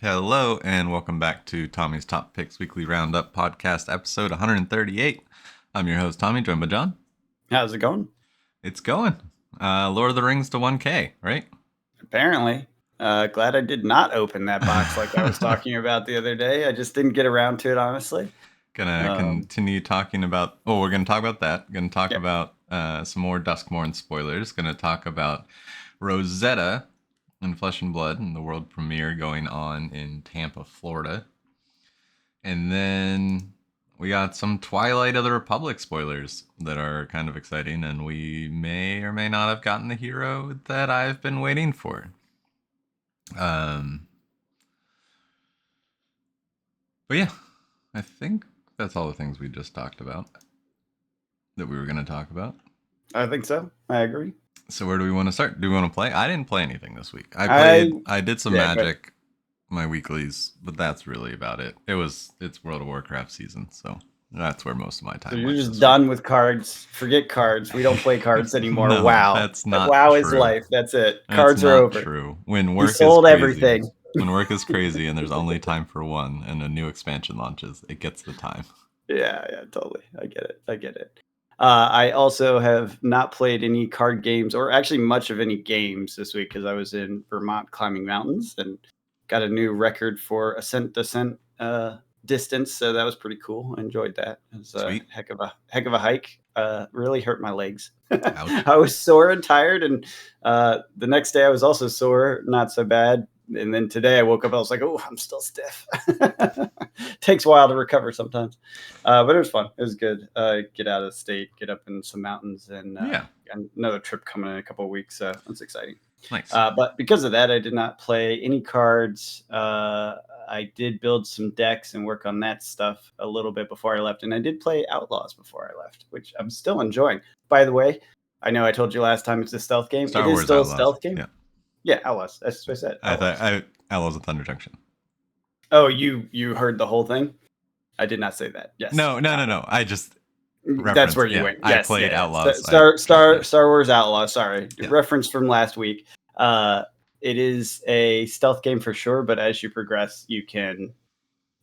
Hello, and welcome back to Tommy's Top Picks Weekly Roundup podcast, episode 138. I'm your host, Tommy, joined by John. How's it going? It's going. Lord of the Rings to 1K, right? Apparently. Glad I did not open that box like I was talking about the other day. I just didn't get around to it, honestly. Gonna continue talking about... Oh, we're gonna talk about that. Gonna talk Yeah. about some more Duskmorn spoilers. Gonna talk about Rosetta and Flesh and Blood and the world premiere going on in Tampa, Florida. And then we got some Twilight of the Republic spoilers that are kind of exciting, and we may or may not have gotten the hero that I've been waiting for. But yeah, I think that's all the things we just talked about that we were going to talk about. I think so. I agree. So where do we want to start? Do we want to play? I didn't play anything this week. I did some Magic, my weeklies, but that's really about it. It's World of Warcraft season, so that's where most of my time. So you're just done with cards. Forget cards. We don't play cards anymore. No, wow, that's not. WoW true. is life. That's it. That's cards are over. True. When work you sold is crazy, everything. When work is crazy and there's only time for one, and a new expansion launches, it gets the time. Yeah, totally. I get it. I also have not played any card games, or actually much of any games this week, because I was in Vermont climbing mountains and got a new record for ascent descent distance. So that was pretty cool. I enjoyed that. It was a heck of a hike. Really hurt my legs. I was sore and tired, and the next day I was also sore, not so bad. And then today I woke up, I was like, oh, I'm still stiff. Takes a while to recover sometimes. But it was fun. It was good. Get out of the state, get up in some mountains, and another trip coming in a couple of weeks. So that's exciting. Nice. But because of that, I did not play any cards. I did build some decks and work on that stuff a little bit before I left. And I did play Outlaws before I left, which I'm still enjoying. By the way, I know I told you last time it's a stealth game. Star Wars is still Outlaws. a stealth game. Yeah. Yeah, Outlaws. That's what I said. Outlaws. I thought Outlaws of Thunder Junction. Oh, you heard the whole thing? I did not say that. Yes. No. I just that's where you went. Yes, I played Outlaws. Star Wars Outlaws. Sorry, reference from last week. It is a stealth game for sure, but as you progress, you can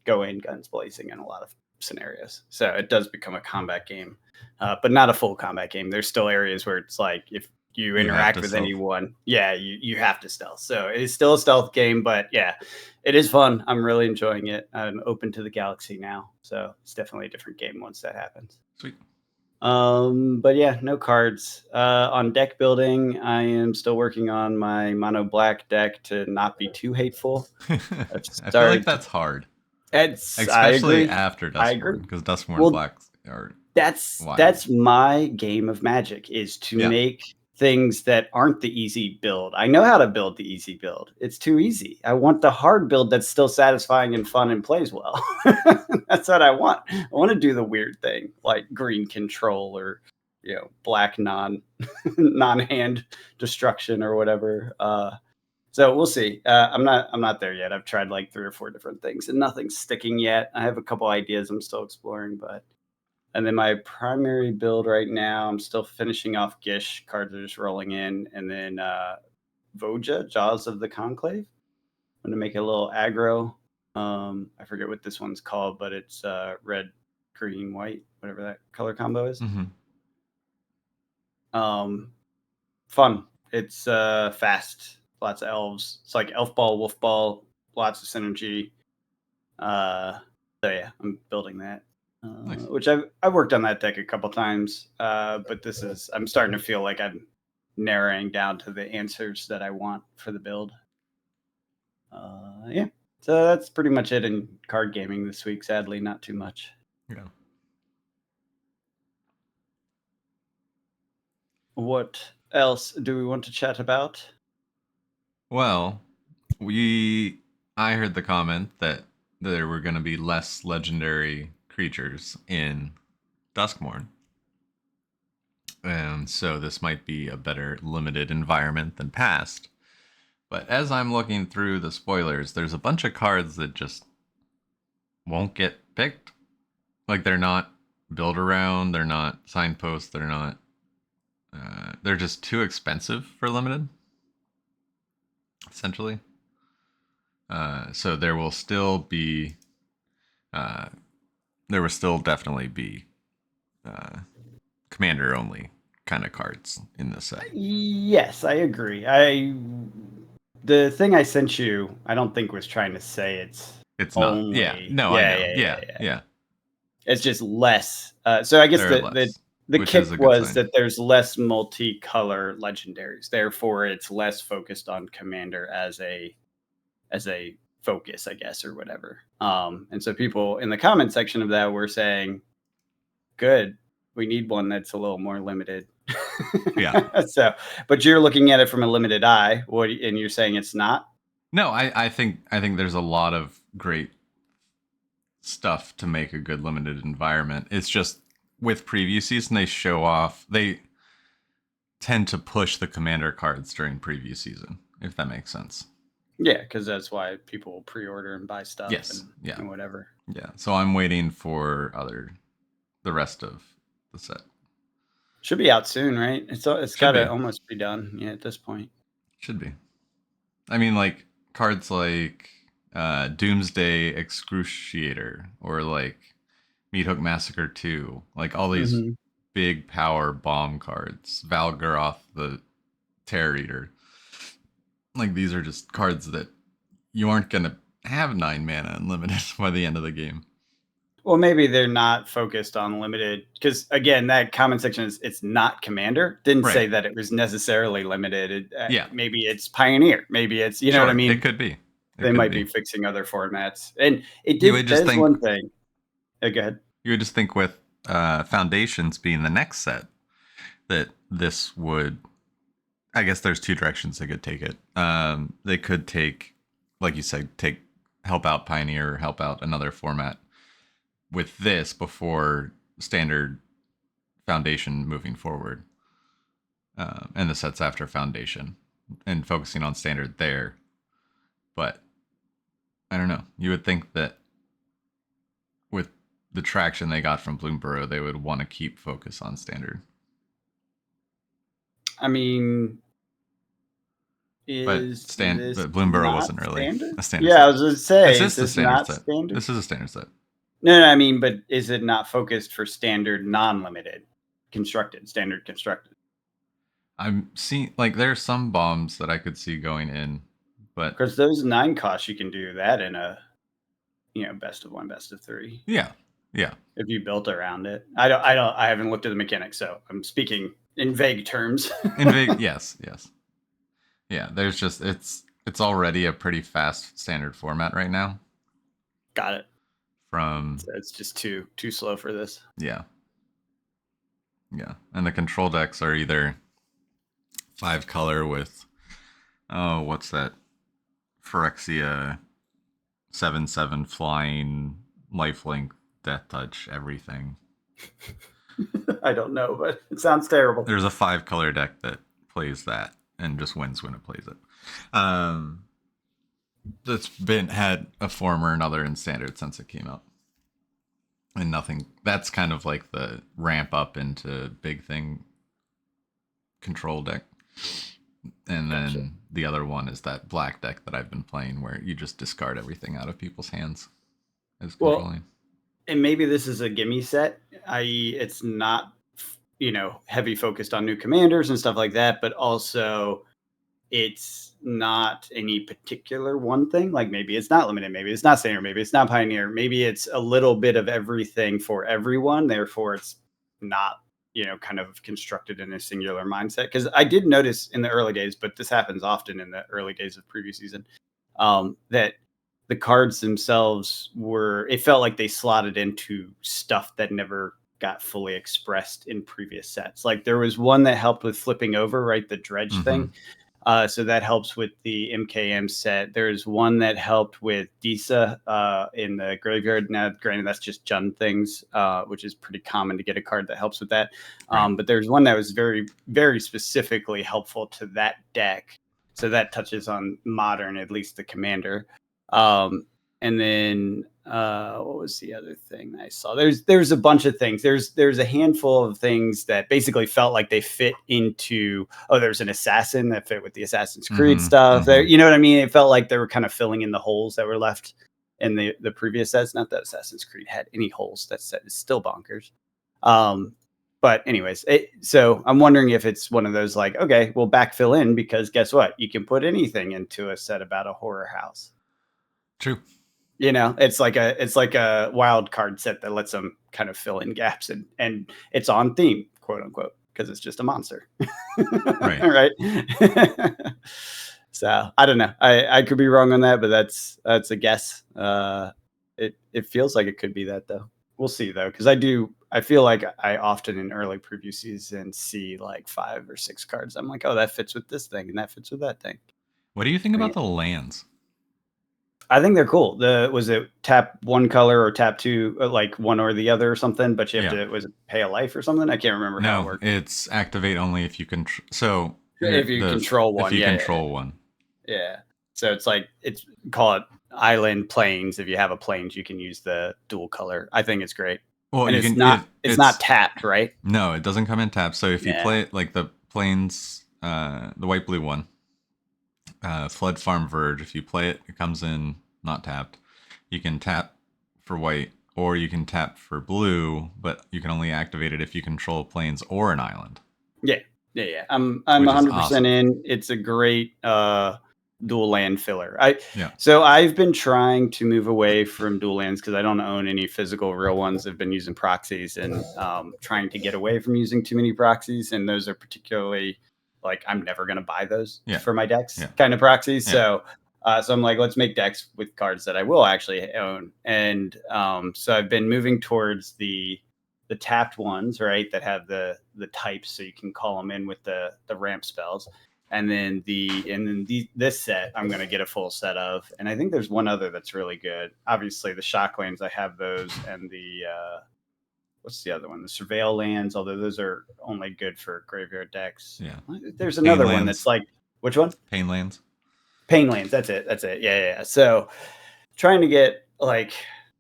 go in guns blazing in a lot of scenarios. So it does become a combat game, but not a full combat game. There's still areas where it's like if you interact with anyone, you have to stealth. So it is still a stealth game, but yeah, it is fun. I'm really enjoying it. I'm open to the galaxy now, so it's definitely a different game once that happens. Sweet. But yeah, no cards. On deck building, I am still working on my mono black deck to not be too hateful. I feel like that's hard. Especially after Duskmorn, because Duskmorn blacks are. That's my game of Magic, is to make things that aren't the easy build. I know how to build the easy build. It's too easy. I want the hard build that's still satisfying and fun and plays well. That's what I want. I want to do the weird thing like green control or black non-hand destruction or whatever. So we'll see. I'm not there yet. I've tried like 3 or 4 different things and nothing's sticking yet. I have a couple ideas I'm still exploring, and then my primary build right now, I'm still finishing off Gish. Cards are just rolling in. And then Voja, Jaws of the Conclave. I'm going to make a little aggro. I forget what this one's called, but it's red, green, white, whatever that color combo is. Mm-hmm. Fun. It's fast. Lots of elves. It's like elf ball, wolf ball, lots of synergy. So yeah, I'm building that. Nice. Which I've worked on that deck a couple times, but I'm starting to feel like I'm narrowing down to the answers that I want for the build. So that's pretty much it in card gaming this week. Sadly, not too much. Yeah. What else do we want to chat about? Well, I heard the comment that there were going to be less legendary creatures in Duskmorn. And so this might be a better limited environment than past. But as I'm looking through the spoilers, there's a bunch of cards that just won't get picked. Like they're not build around, they're not signposts, they're just too expensive for limited. Essentially. So there will still be, there will still definitely be commander only kind of cards in this set. Yes, I agree. The thing I sent you, I don't think was trying to say It's not. Yeah. only. No, I Yeah, know. yeah, yeah, Yeah. yeah. Yeah. It's just less. So I guess There are less, the which is kick a good was sign. that there's less multicolor legendaries. Therefore, it's less focused on commander as a focus, I guess, or whatever. And so people in the comment section of that were saying, "Good, we need one that's a little more limited." Yeah. So, but you're looking at it from a limited eye. And you're saying it's not? No, I think there's a lot of great stuff to make a good limited environment. It's just with preview season they tend to push the commander cards during preview season, if that makes sense. Yeah, because that's why people pre-order and buy stuff Yes. Yeah. and whatever. Yeah. So I'm waiting for the rest of the set. Should be out soon, right? It's got Should to be. almost be done. Yeah, at this point. Should be. I mean, like cards like Doomsday Excruciator or like Meat Hook Massacre 2, like all these Mm-hmm. big power bomb cards. Valgaroth the Terror Eater. Like these are just cards that you aren't gonna have 9 mana unlimited by the end of the game. Well, maybe they're not focused on limited because again, that comment section is it's not commander. Didn't Right. say that it was necessarily limited. Yeah. Maybe it's pioneer. Maybe it's you know what I Sure. mean. It could be. It They could might be. be fixing other formats, and it You would did. just There's think one thing. Go ahead. you would just think with Foundations being the next set that this would, I guess there's two directions they could take it. They could take, like you said, help out Pioneer, help out another format with this before standard Foundation moving forward, and the sets after Foundation, and focusing on standard there. But I don't know. You would think that with the traction they got from Bloomborough, they would want to keep focus on standard. I mean, But is this but Bloomborough not wasn't really standard? a standard Yeah, I set. was going to say, This is is the this standard not set. standard? This is a standard set. No, I mean, but is it not focused for standard non-limited standard constructed? I'm seeing like there are some bombs that I could see going in, but Because those 9 costs, you can do that in a best of 1, best of 3. yeah, If you built around it. I haven't looked at the mechanics, so I'm speaking in vague terms. yes, yeah. There's just it's already a pretty fast standard format right now. Got it. From So it's just too slow for this. Yeah, and the control decks are either 5 color with what's that? Phyrexia 7/7 flying lifelink death touch everything. I don't know, but it sounds terrible. There's a 5 color deck that plays that and just wins when it plays it. That's had a form or another in standard since it came out, and nothing. That's kind of like the ramp up into big thing control deck. And then gotcha. The other one is that black deck that I've been playing where you just discard everything out of people's hands as controlling. Well, and maybe this is a gimme set, i.e. it's not, heavy focused on new commanders and stuff like that, but also it's not any particular one thing. Like maybe it's not limited, maybe it's not standard, maybe it's not pioneer, maybe it's a little bit of everything for everyone. Therefore, it's not kind of constructed in a singular mindset. Because I did notice in the early days, but this happens often in the early days of preview season, that the cards themselves it felt like they slotted into stuff that never got fully expressed in previous sets. Like there was one that helped with flipping over, right? The dredge thing. So that helps with the MKM set. There's one that helped with Disa in the graveyard. Now, granted, that's just Jund things, which is pretty common to get a card that helps with that. Right. But there's one that was very, very specifically helpful to that deck. So that touches on modern, at least the commander. And then what was the other thing I saw? There's a bunch of things. There's a handful of things that basically felt like they fit into. Oh, there's an assassin that fit with the Assassin's Creed stuff. There, you know what I mean? It felt like they were kind of filling in the holes that were left in the previous sets. Not that Assassin's Creed had any holes. That set is still bonkers. But anyways, so I'm wondering if it's one of those like, okay, we'll backfill in because guess what? You can put anything into a set about a horror house. True. You know, it's like a wild card set that lets them kind of fill in gaps and it's on theme, quote unquote, because it's just a monster. Right. Right. So I don't know. I could be wrong on that, but that's a guess. It feels like it could be that though. We'll see though, because I feel like I often in early preview season see like 5 or 6 cards. I'm like, oh, that fits with this thing and that fits with that thing. What do you think about the lands? I think they're cool. Was it tap one color or tap two, like one or the other or something? But you have to, was it pay a life or something? I can't remember how it worked. It's activate only if you can. So if you control one, if you control one. Yeah. So it's like, call it island plains. If you have a plains, you can use the dual color. I think it's great. Well, and it's not tapped, right? No, it doesn't come in tapped. So if you play it like the plains, the white blue one, Flood Farm Verge, if you play it, it comes in not tapped. You can tap for white or you can tap for blue, but you can only activate it if you control plains or an island. Yeah. I'm 100% awesome. In. It's a great dual land filler. So I've been trying to move away from dual lands because I don't own any physical real ones. I've been using proxies and trying to get away from using too many proxies, and those are particularly like I'm never going to buy those for my decks kind of proxies. So I'm like, let's make decks with cards that I will actually own. And so I've been moving towards the tapped ones, right, that have the types, so you can call them in with the ramp spells. And then this set I'm going to get a full set of. And I think there's one other that's really good. Obviously the shock lands, I have those, and the what's the other one? The surveil lands, although those are only good for graveyard decks. Yeah. There's another one that's like, which one? Pain lands. Pain lands. That's it. Yeah. So trying to get like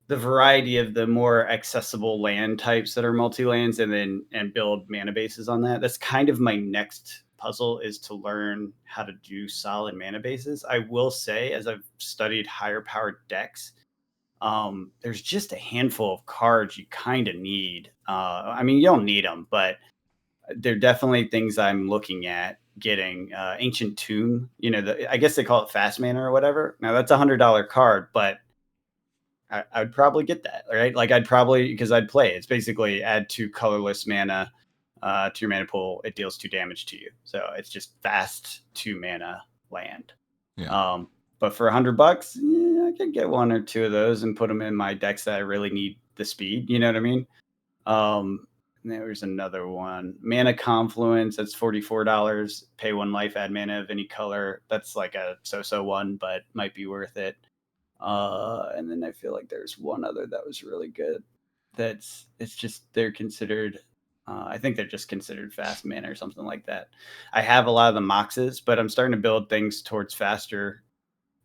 the variety of the more accessible land types that are multi-lands and build mana bases on that. That's kind of my next puzzle, is to learn how to do solid mana bases. I will say, as I've studied higher powered decks, there's just a handful of cards you kind of need. I mean, you don't need them, but they're definitely things I'm looking at getting. Ancient Tomb, I guess they call it fast mana or whatever. Now that's $100 card, but I'd probably get that, right? Like because I'd play. It's basically add 2 colorless mana to your mana pool. It deals 2 damage to you. So it's just fast 2 mana land. Yeah. But for $100, I could get 1 or 2 of those and put them in my decks that I really need the speed. You know what I mean? There's another one, Mana Confluence. That's $44. Pay 1 life, add mana of any color. That's like a so-so one, but might be worth it. And then I feel like there's one other that was really good. They're considered. I think they're just considered fast mana or something like that. I have a lot of the Moxes, but I'm starting to build things towards faster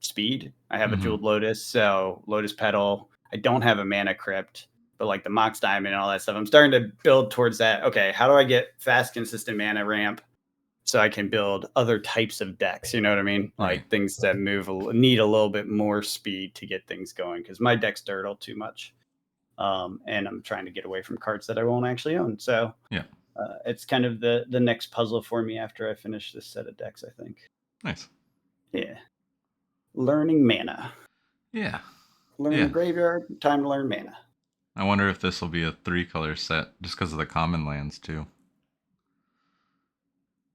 speed. I have a Jeweled Lotus, so Lotus Petal. I don't have a Mana Crypt, but like the Mox Diamond and all that stuff, I'm starting to build towards that. Okay, how do I get fast, consistent mana ramp so I can build other types of decks? You know what I mean? Right. Like things that need a little bit more speed to get things going, because my deck's dirtle too much. And I'm trying to get away from cards that I won't actually own. So it's kind of the next puzzle for me after I finish this set of decks, I think. Nice. Yeah. Learning mana. Yeah. Learn graveyard, time to learn mana. I wonder if this will be a 3-color set, just because of the common lands too.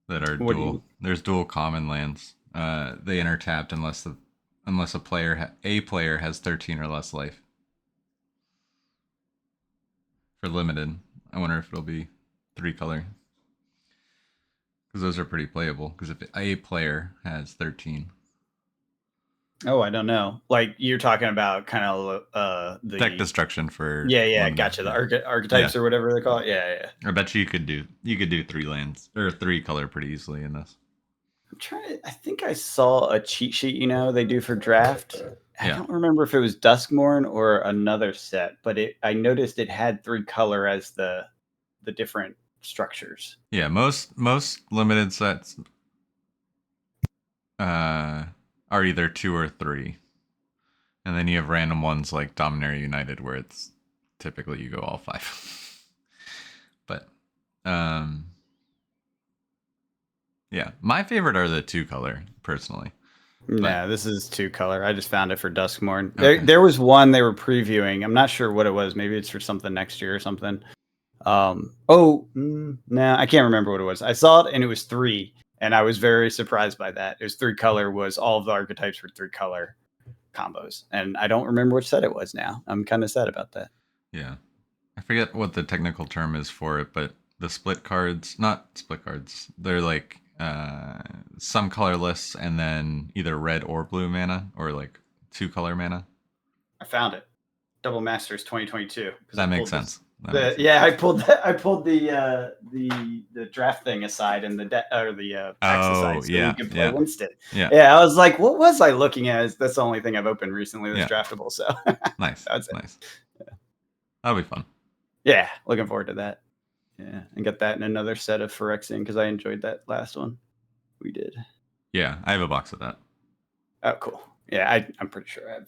That are dual. There's dual common lands. They enter tapped unless a player has 13 or less life. For limited, I wonder if it'll be 3-color, because those are pretty playable. Because if a player has 13. Oh, I don't know. Like you're talking about kind of the deck destruction for. Yeah, gotcha. The archetypes or whatever they call it. Yeah. I bet you could do 3 lands or 3-color pretty easily in this. I think I saw a cheat sheet, they do for draft, I don't remember if it was Duskmorn or another set, but I noticed it had 3-color as the different structures. Yeah, most limited sets are either 2 or 3. And then you have random ones like Dominaria United where it's typically you go all 5. But yeah, my favorite are the 2-color personally. No, this is 2-color. I just found it for Duskmorn. Okay. There was one they were previewing. I'm not sure what it was. Maybe it's for something next year or something. No, I can't remember what it was. I saw it and it was 3, and I was very surprised by that. It was 3-color, was all of the archetypes were 3-color combos, and I don't remember which set it was now. I'm kind of sad about that. Yeah. I forget what the technical term is for it, but the split cards, not split cards, they're like some colorless and then either red or blue mana, or like 2-color mana. I found it. Double Masters 2022. That makes sense. I pulled the draft thing aside and the packs aside, so you can play Winston. Yeah, I was like, what was I looking at? That's the only thing I've opened recently that's draftable. So nice. That's nice. That'll be fun. Yeah, looking forward to that. Yeah, and get that in another set of Phyrexian because I enjoyed that last one we did. Yeah, I have a box of that. Oh, cool. Yeah, I'm pretty sure I have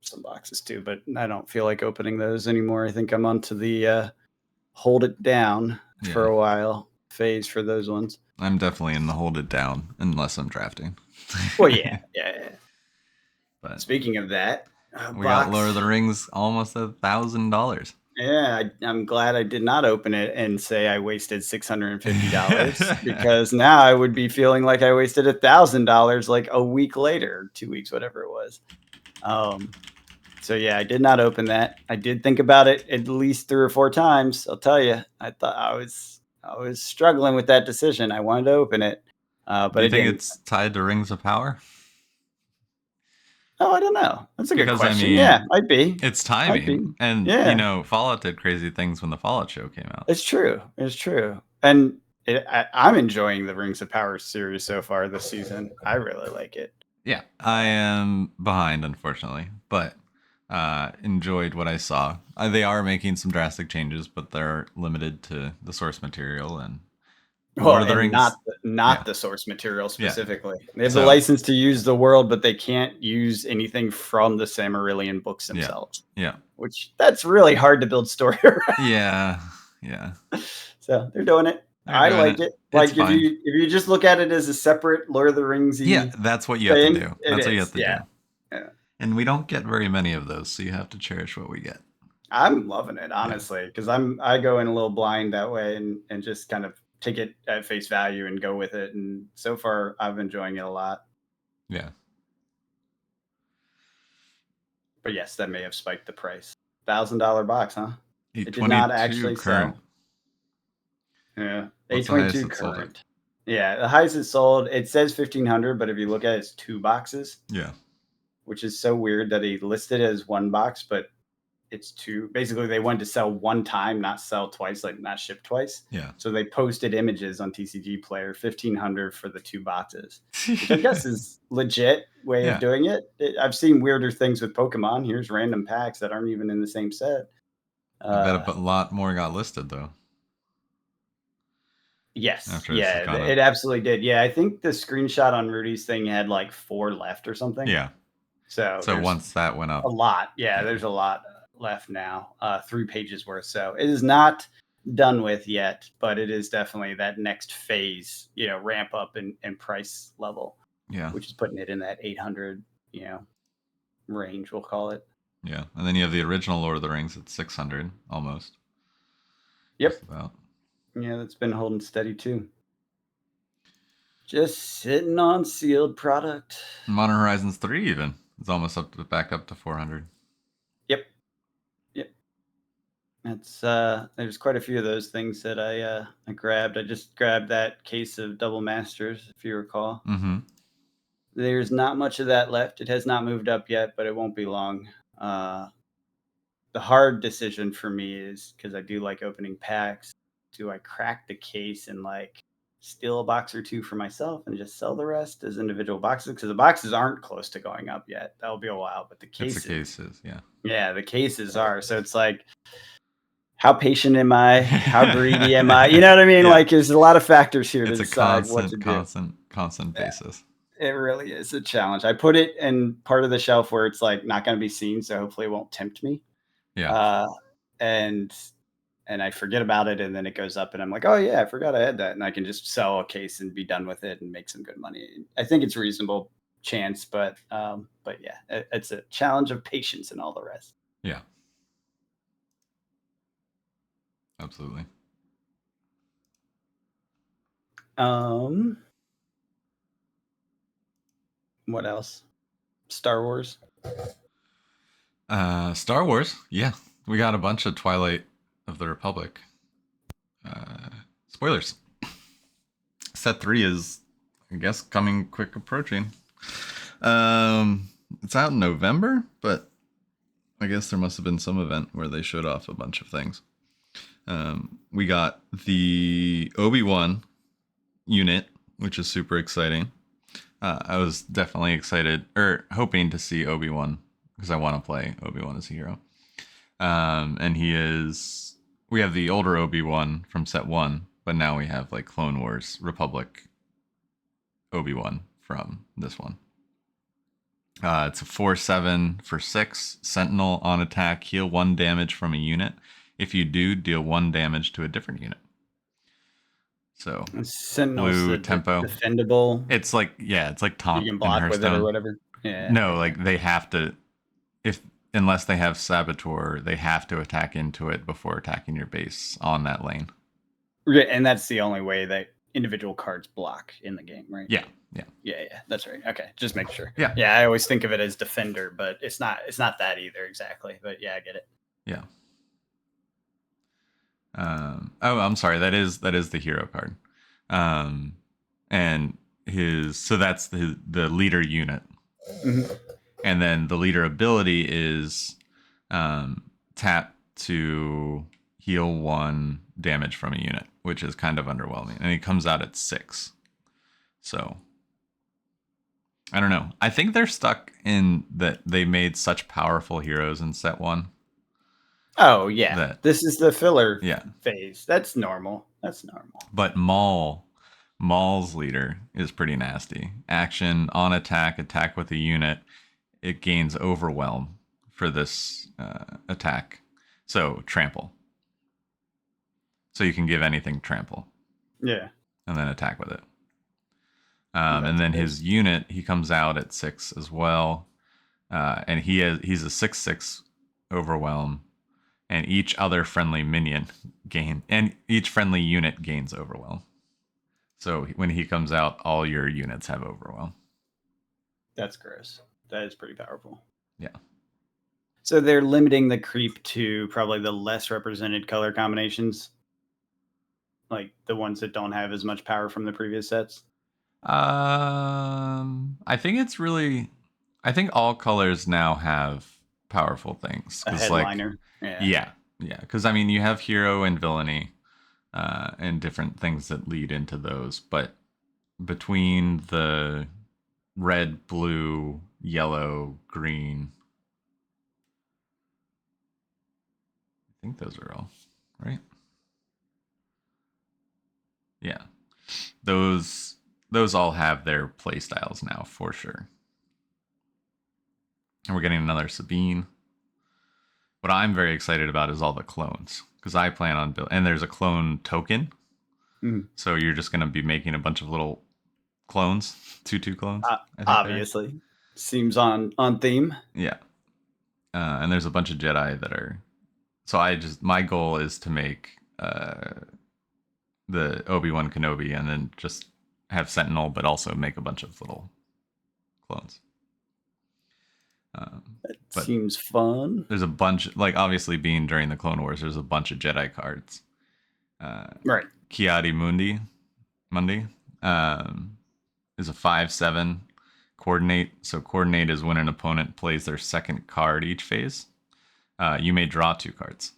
some boxes too, but I don't feel like opening those anymore. I think I'm onto the hold it down for a while phase for those ones. I'm definitely in the hold it down unless I'm drafting. Well, yeah. But speaking of that, we got Lord of the Rings almost $1,000. Yeah, I'm glad I did not open it and say I wasted $650 because now I would be feeling like I wasted $1,000 like a week later, 2 weeks, whatever it was. So yeah, I did not open that. I did think about it at least 3 or 4 times. I'll tell you, I thought I was struggling with that decision. I wanted to open it, but do you think it's tied to Rings of Power? Oh, I don't know. That's a good question. I mean, yeah, might be. It's timing. And, you know, Fallout did crazy things when the Fallout show came out. It's true. It's true. And I'm enjoying the Rings of Power series so far this season. I really like it. Yeah, I am behind, unfortunately, but enjoyed what I saw. They are making some drastic changes, but they're limited to the source material and Lord of the Rings, not the source material specifically. Yeah. They have the license to use the world, but they can't use anything from the Silmarillion books themselves. Yeah. Which that's really hard to build story around. Yeah. So they're doing it. I like it. Like if you just look at it as a separate Lord of the Rings. Yeah, that's what you have to do. That's what you have to do. Yeah. And we don't get very many of those, so you have to cherish what we get. I'm loving it, honestly, because I go in a little blind that way and just kind of take it at face value and go with it. And so far, I've been enjoying it a lot. Yeah. But yes, that may have spiked the price. $1,000 box, huh? It did not actually current. sell. Yeah, 822 current. Yeah, the highest it sold. It says 1,500, but if you look at it, it's 2 boxes. Yeah. Which is so weird that he listed it as 1 box, but it's 2. Basically, they wanted to sell 1 time, not sell twice, like not ship twice. Yeah. So they posted images on TCG Player, 1,500 for the 2 boxes, which I guess is legit way of doing it. I've seen weirder things with Pokemon. Here's random packs that aren't even in the same set. I bet a lot more got listed though. Yes. It absolutely did. Yeah, I think the screenshot on Rudy's thing had like 4 left or something. Yeah. So once that went up, a lot. Yeah, there's a lot left now. 3 pages worth. So it is not done with yet, but it is definitely that next phase, ramp up in price level. Yeah. Which is putting it in that 800, range, we'll call it. Yeah. And then you have the original Lord of the Rings at 600 almost. Yep. Just about. Yeah, that's been holding steady too. Just sitting on sealed product. Modern Horizons 3 even. It's almost back up to 400. Yep. It's there's quite a few of those things that I grabbed. I just grabbed that case of Double Masters, if you recall. Mm-hmm. There's not much of that left. It has not moved up yet, but it won't be long. The hard decision for me is, because I do like opening packs, do I crack the case and like steal a box or two for myself and just sell the rest as individual boxes, because the boxes aren't close to going up yet. That'll be a while, but the cases, yeah, the cases are. So it's like, how patient am I? How greedy am I? You know what I mean? Yeah. Like, there's a lot of factors here to It's a decide what to do. constant basis. It really is a challenge. I put it in part of the shelf where it's like not going to be seen, so hopefully it won't tempt me. Yeah. And I forget about it, and then it goes up, and I'm like, oh yeah, I forgot I had that, and I can just sell a case and be done with it and make some good money. I think it's a reasonable chance, but yeah, it's a challenge of patience and all the rest. Yeah. Absolutely. What else? Star Wars. Star Wars. Yeah, we got a bunch of Twilight of the Republic. Spoilers. Set 3 is, I guess, coming quick approaching. It's out in November, but I guess there must have been some event where they showed off a bunch of things. We got the Obi-Wan unit, which is super exciting. I was definitely excited, or hoping to see Obi-Wan, because I want to play Obi-Wan as a hero. And we have the older Obi-Wan from set 1, but now we have like Clone Wars Republic Obi-Wan from this one. It's a 4/7 for 6 Sentinel on attack, heal 1 damage from a unit. If you do, deal 1 damage to a different unit. So Sentinel's blue tempo, defendable. It's like taunt. You can block in with it or Hearthstone. whatever. Yeah. No, like they have to, unless they have Saboteur, they have to attack into it before attacking your base on that lane. And that's the only way that individual cards block in the game, right? Yeah. That's right. Okay, just make sure. Yeah. I always think of it as defender, but it's not that either exactly. But yeah, I get it. Yeah. I'm sorry. That is the hero card. And that's the leader unit. Mm-hmm. And then the leader ability is tap to heal 1 damage from a unit, which is kind of underwhelming. And he comes out at 6. So I don't know. I think they're stuck in that they made such powerful heroes in set 1. Oh yeah, this is the filler phase. That's normal. But Maul's leader is pretty nasty. Action on attack with a unit. It gains overwhelm for this attack. So trample. So you can give anything trample. Yeah. And then attack with it. And then his unit, he comes out at 6 as well. And he's a 6/6 overwhelm. And each other friendly each friendly unit gains overwhelm. So when he comes out, all your units have overwhelm. That's gross. That is pretty powerful. Yeah. So they're limiting the creep to probably the less represented color combinations, like the ones that don't have as much power from the previous sets. I think all colors now have powerful things. A headliner. Yeah. Because I mean, you have hero and villainy, and different things that lead into those. But between the red, blue, yellow, green, I think those are all right. Yeah, those all have their play styles now for sure. And we're getting another Sabine. What I'm very excited about is all the clones, because I plan on and there's a clone token. Mm-hmm. So you're just going to be making a bunch of little clones, 2/2 clones. Obviously, seems on theme. Yeah, and there's a bunch of Jedi that are. So my goal is to make the Obi-Wan Kenobi, and then just have Sentinel, but also make a bunch of little clones. That seems fun. There's a bunch, like obviously being during the Clone Wars, there's a bunch of Jedi cards. Right. Kiadi Mundi is a 5/7 coordinate. So coordinate is when an opponent plays their second card each phase. You may draw 2 cards.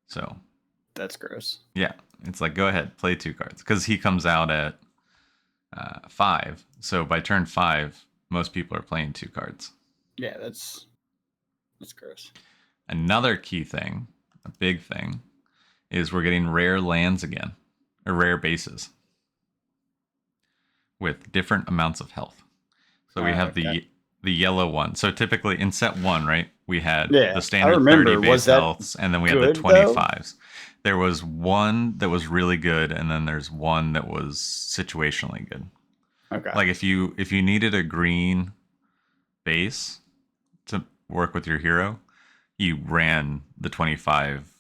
So That's gross. Yeah, it's like, go ahead, play 2 cards. Because he comes out at 5. So by turn 5, most people are playing 2 cards. Yeah, that's gross. Another key thing, a big thing, is we're getting rare lands again, or rare bases with different amounts of health. So we have Okay. the yellow one. So typically in set 1, right, we had Yeah, the I standard 30 remember. base Was that healths, and then we had the good though? 25s. There was one that was really good, and then there's one that was situationally good. Okay. Like if you needed a green base to work with your hero, you ran the 25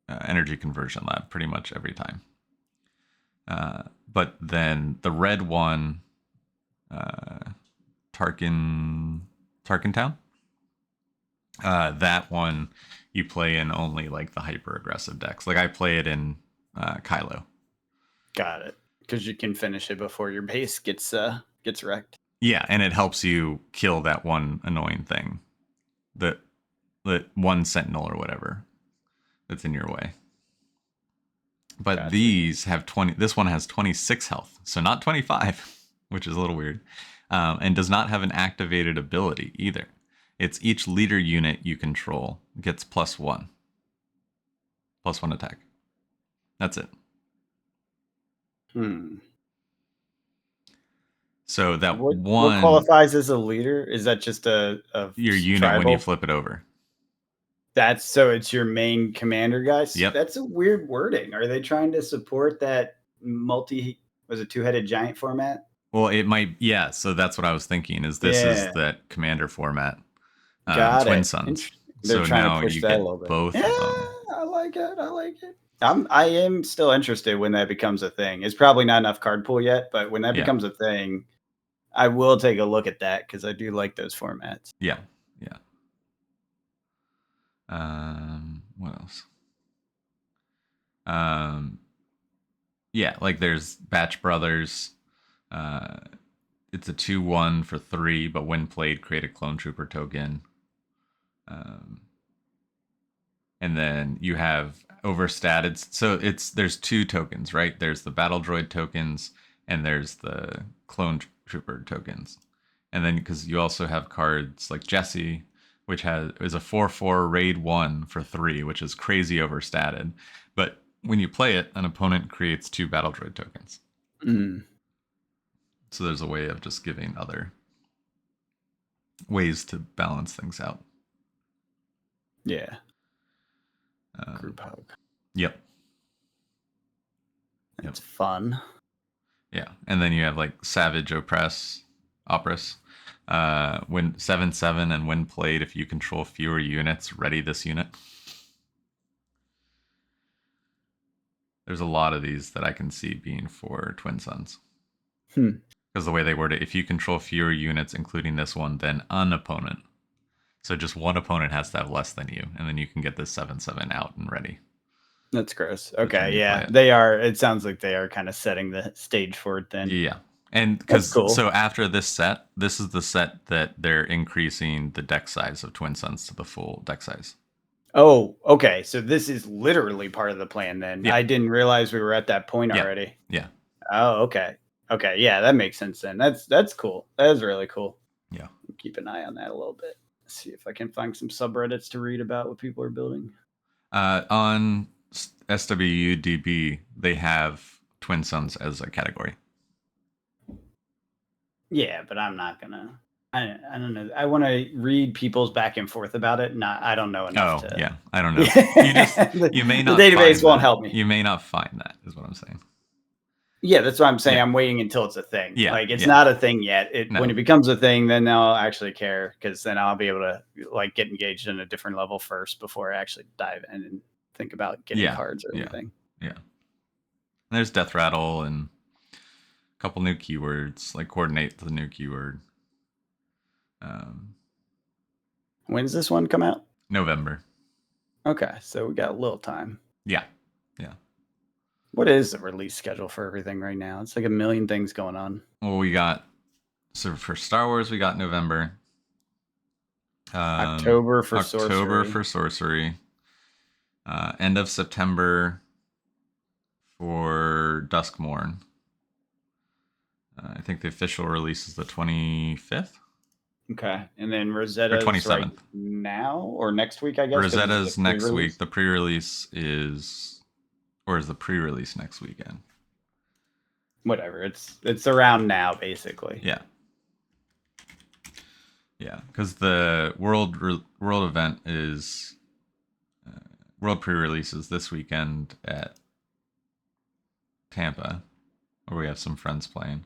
energy conversion lab pretty much every time. But then the red one, Tarkin Town, that one you play in only like the hyper aggressive decks. Like I play it in Kylo. Got it. Because you can finish it before your base gets wrecked. Yeah, and it helps you kill that one annoying thing, that one sentinel or whatever that's in your way. But Gotcha. these have 20. This one has 26 health, so not 25, which is a little weird, and does not have an activated ability either. It's each leader unit you control gets +1 attack. That's it. So that What qualifies as a leader? Is that just a your unit tribal? when you flip it over? So it's your main commander, guys. Yep. That's a weird wording. Are they trying to support that two-headed giant format? Well, it might. Yeah. So that's what I was thinking. Is this is that commander format? Got Twin it. Suns. They're So trying now to push you that get a little bit. both Yeah, of them. I like it. I am still interested when that becomes a thing. It's probably not enough card pool yet, but when that becomes a thing, I will take a look at that because I do like those formats. Yeah. What else? Yeah, like there's Batch Brothers. It's a 2/1 for 3, but when played, create a Clone Trooper token. And then you have overstated. So there's 2 tokens, right? There's the Battle Droid tokens, and there's the Clone Trooper tokens. And then because you also have cards like Jesse, which is a 4/4 raid 1 for 3, which is crazy overstated. But when you play it, an opponent creates 2 Battle Droid tokens. So there's a way of just giving other ways to balance things out. Yeah. Group hug. Yep. It's fun. Yeah, and then you have like Savage Oppress. When 7/7 and when played, if you control fewer units, ready this unit. There's a lot of these that I can see being for Twin Suns. Because the way they word it, if you control fewer units, including this one, then an opponent. So just one opponent has to have less than you, and then you can get this 7/7 out and ready. That's gross. Okay, yeah, they are. It sounds like they are kind of setting the stage for it then. Yeah. And because so after this set, this is the set that they're increasing the deck size of Twin Suns to the full deck size. Oh, okay. So this is literally part of the plan then. Yeah. I didn't realize we were at that point already. Yeah. Oh, okay. Okay. Yeah, that makes sense then. That's cool. That is really cool. Yeah. Keep an eye on that a little bit. See if I can find some subreddits to read about what people are building. On SWDB, they have Twin Suns as a category. Yeah, but I'm not gonna. I don't know. I want to read people's back and forth about it. I don't know enough. I don't know. You may not. The database won't help me. You may not find that. Is what I'm saying. Yeah, that's what I'm saying. Yeah. I'm waiting until it's a thing. Yeah, like it's not a thing yet. When it becomes a thing, then I'll actually care because then I'll be able to like get engaged in a different level first before I actually dive in and think about getting cards or anything. Yeah. There's Death Rattle and a couple new keywords, like coordinate the new keyword. When does this one come out? November. Okay, so we got a little time. Yeah. What is the release schedule for everything right now? It's like a million things going on. Well, for Star Wars, we got November. October for Sorcery. October for Sorcery. End of September for Duskmorn. I think the official release is the 25th. Okay, and then Rosetta's 27th. Right now or next week, I guess. Rosetta's next week. The pre-release is, or is the pre-release next weekend? Whatever. It's around now, basically. Yeah. Yeah, because the world event is world pre-release is this weekend at Tampa, where we have some friends playing.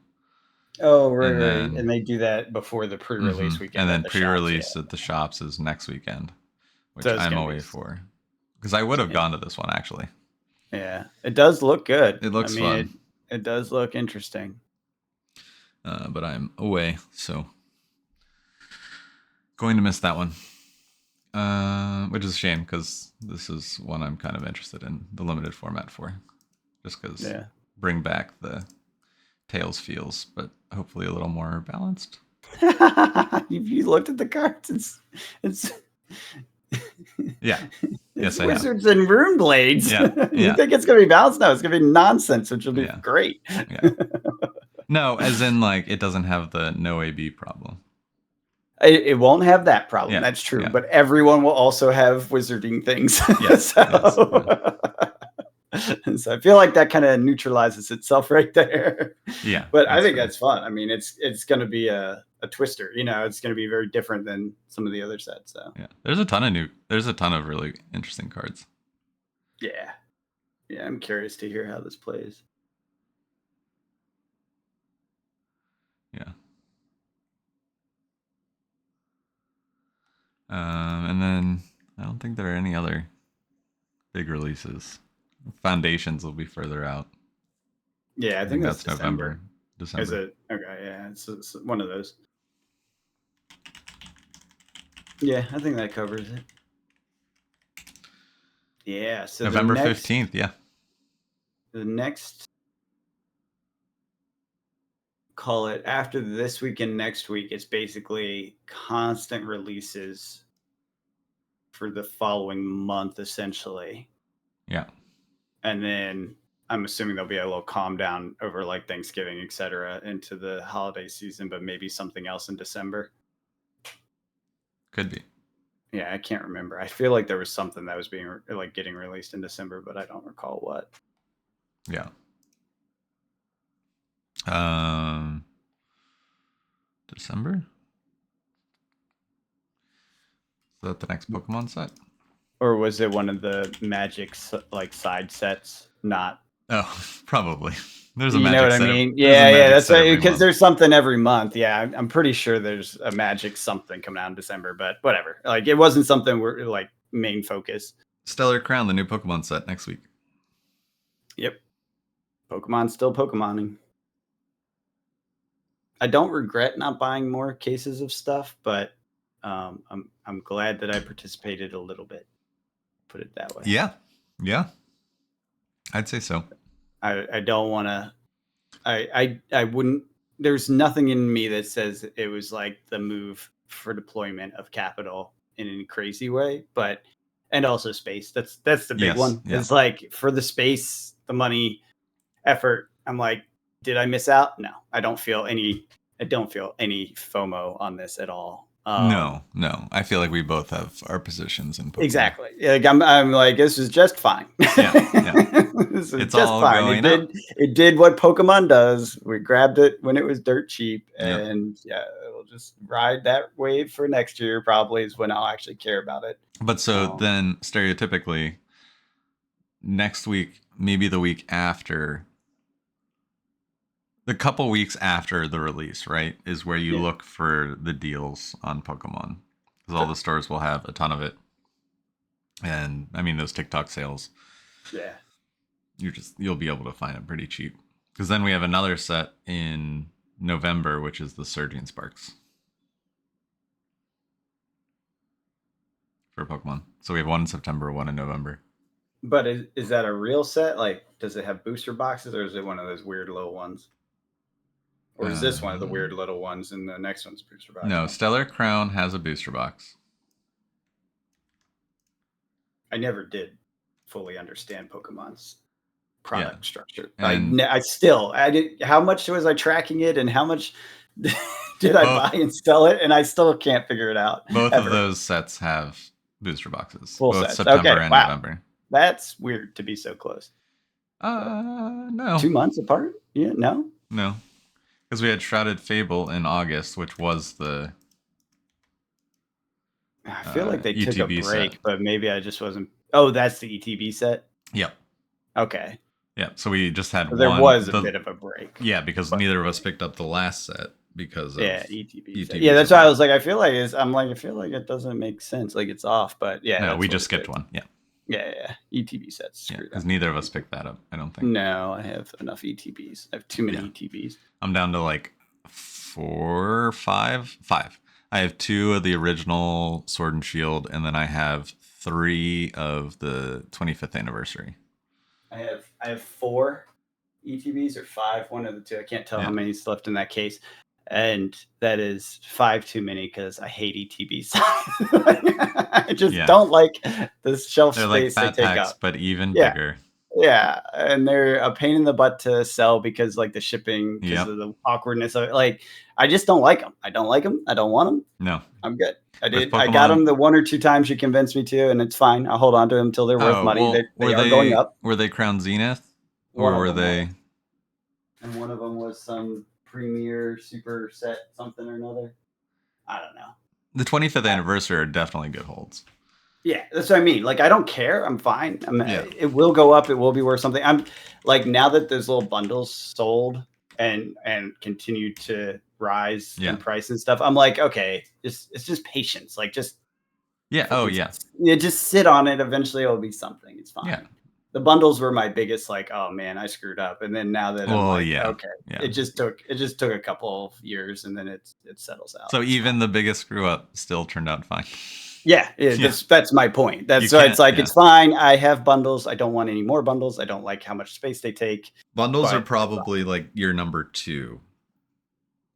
Oh, right, right. And they do that before the pre-release weekend. And then pre-release at the shops is next weekend, which so I'm away for. Because I would have gone to this one, actually. Yeah, it does look good. It looks fun. It does look interesting. But I'm away, so going to miss that one. Which is a shame, because this is one I'm kind of interested in the limited format for. Just because bring back the Tails feels, but hopefully a little more balanced. You looked at the cards. It's yeah. It's yes, Wizards and Rune Blades. Yeah. You think it's gonna be balanced? No, it's gonna be nonsense, which will be great. Yeah. No, as in like it doesn't have the no AB problem. It won't have that problem. Yeah. That's true. Yeah. But everyone will also have wizarding things. Yes. So I feel like that kind of neutralizes itself right there. Yeah. But I think that's fun. I mean, it's going to be a twister. You know, it's going to be very different than some of the other sets. So yeah, there's a ton of really interesting cards. Yeah. Yeah, I'm curious to hear how this plays. Yeah. And then I don't think there are any other big releases. Foundations will be further out. Yeah, I think that's November. December. Is it? Okay, yeah, it's one of those. Yeah, I think that covers it. Yeah, so November 15th, yeah. The next, call it after this week and next week, it's basically constant releases for the following month, essentially. Yeah. And then I'm assuming there'll be a little calm down over like Thanksgiving, etc., into the holiday season, but maybe something else in December. Could be. Yeah, I can't remember. I feel like there was something that was being like getting released in December, but I don't recall what. Yeah. December? Is that the next Pokemon set? Or was it one of the Magic like side sets? Not. Oh, probably. There's a Magic set. You know what I mean? Yeah, that's right. Because there's something every month. Yeah, I'm pretty sure there's a Magic something coming out in December, but whatever. Like it wasn't something we're like main focus. Stellar Crown, the new Pokemon set next week. Yep. Pokemon's still Pokemoning. I don't regret not buying more cases of stuff, but I'm glad that I participated a little bit. Put it that way. Yeah. Yeah. I'd say so. I don't want to. I wouldn't. There's nothing in me that says it was like the move for deployment of capital in a crazy way, but and also space. That's the big one. Yeah. It's like for the space, the money, effort. I'm like, did I miss out? No, I don't feel any FOMO on this at all. No. I feel like we both have our positions in Pokemon. Exactly. Like I'm like, this is just fine. Yeah. This is it's just all fine. It did what Pokemon does. We grabbed it when it was dirt cheap, and it'll just ride that wave for next year. Probably is when I'll actually care about it. But so then, stereotypically, next week, maybe the week after. The couple weeks after the release, right, is where you look for the deals on Pokemon. Because all the stores will have a ton of it. And, I mean, those TikTok sales. Yeah. You'll be able to find it pretty cheap. Because then we have another set in November, which is the Surging Sparks. For Pokemon. So we have one in September, one in November. But is that a real set? Like, does it have booster boxes, or is it one of those weird little ones? Or is this one of the weird little ones and the next one's booster box? No, Stellar Crown has a booster box. I never did. fully understand Pokemon's product structure. And I did. How much was I tracking it, and how much did I buy and sell it? And I still can't figure it out. Both of those sets have booster boxes. Full both sets. September Okay, and wow. November. That's weird to be so close. No. 2 months apart? Yeah, no. No, because we had Shrouded Fable in August, which was the. I feel like they took a ETB break, set. but maybe I just wasn't. Oh, that's the ETB set? Yep. Okay. Yeah, so we just had So there one. was a bit of a break. Yeah, because neither of us picked up the last set because of ETB set. Yeah, that's why I was like, I feel like it doesn't make sense. Like it's off, but yeah. No, we just skipped one. Yeah. Yeah. ETB sets. Yeah, because neither of us picked that up, I don't think. No, I have enough ETBs. I have too many ETBs. I'm down to like 4, 5. I have 2 of the original Sword and Shield, and then I have 3 of the 25th anniversary. I have 4 ETBs or 5, one of the 2. I can't tell how many's left in that case. And that is 5 too many because I hate ETBs. I just don't like the shelf space like they take up. But even bigger. Yeah, and they're a pain in the butt to sell because like the shipping, because of the awkwardness of it. Like I just don't like them. I don't like them. I don't want them. No, I'm good. I got them the 1 or 2 times you convinced me to, and it's fine. I'll hold on to them until they're worth money. Well, they are going up. Were they Crown Zenith, or were they? And one of them was some premier super set something or another. I don't know. The 25th anniversary are definitely good holds. Yeah, that's what I mean. Like, I don't care. I'm fine. It will go up. It will be worth something. I'm like, now that those little bundles sold and continue to rise in price and stuff, I'm like, okay, it's just patience. Like, just just sit on it. Eventually, it'll be something. It's fine. Yeah. The bundles were my biggest, like, oh man, I screwed up. And then now that it just took a couple of years, and then it settles out. So even the biggest screw up still turned out fine. Yeah. That's my point. It's like, it's fine. I have bundles. I don't want any more bundles. I don't like how much space they take. Bundles are probably like your number 2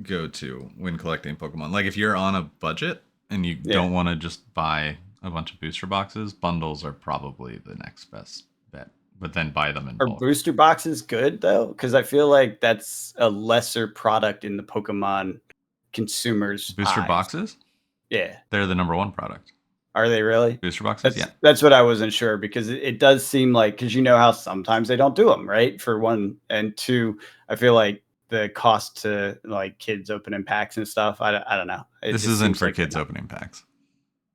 go-to when collecting Pokemon. Like if you're on a budget and you don't want to just buy a bunch of booster boxes, bundles are probably the next best bet. But then buy them in bulk. Are booster boxes good though? Because I feel like that's a lesser product in the Pokemon consumers' booster eyes. Boxes? Yeah. They're the number 1 product. Are they really? Booster boxes? That's what I wasn't sure, because it does seem like, because you know how sometimes they don't do them, right? For 1, and 2, I feel like the cost to like kids opening packs and stuff, I don't know. This isn't for kids opening packs.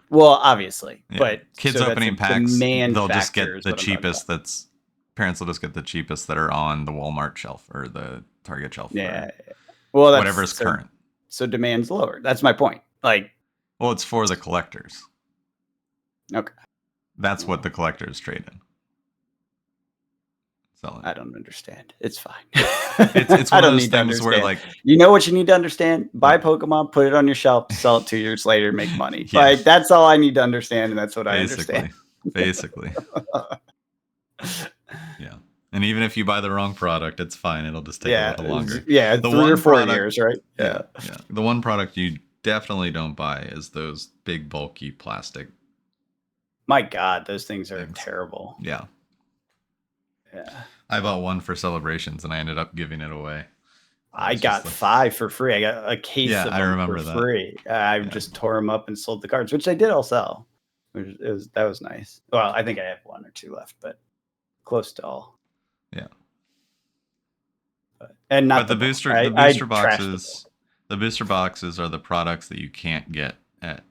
Well, obviously, but kids opening packs, they'll just get the cheapest. Parents will just get the cheapest that are on the Walmart shelf or the Target shelf. Yeah. Well, whatever's current. So demand's lower. That's my point. Like, well, it's for the collectors. Okay. That's what the collectors trade in. I don't understand. It's fine. It's one of those things where, like, you know what you need to understand? Buy Pokemon, put it on your shelf, sell it 2 years later, make money. Like, that's all I need to understand, and that's what I understand. Basically. Yeah. And even if you buy the wrong product, it's fine. It'll just take a little longer. Yeah, the 3 or 4 years, right? Yeah. The one product you definitely don't buy is those big, bulky plastic. My God, those things are terrible. Yeah. Yeah. I bought one for celebrations and I ended up giving it away. I got 5 for free. I got a case of them for free. I just tore them up and sold the cards, which I did all sell. That was nice. Well, I think I have 1 or 2 left, but close to all. Yeah. But the booster boxes. The booster boxes are the products that you can't get at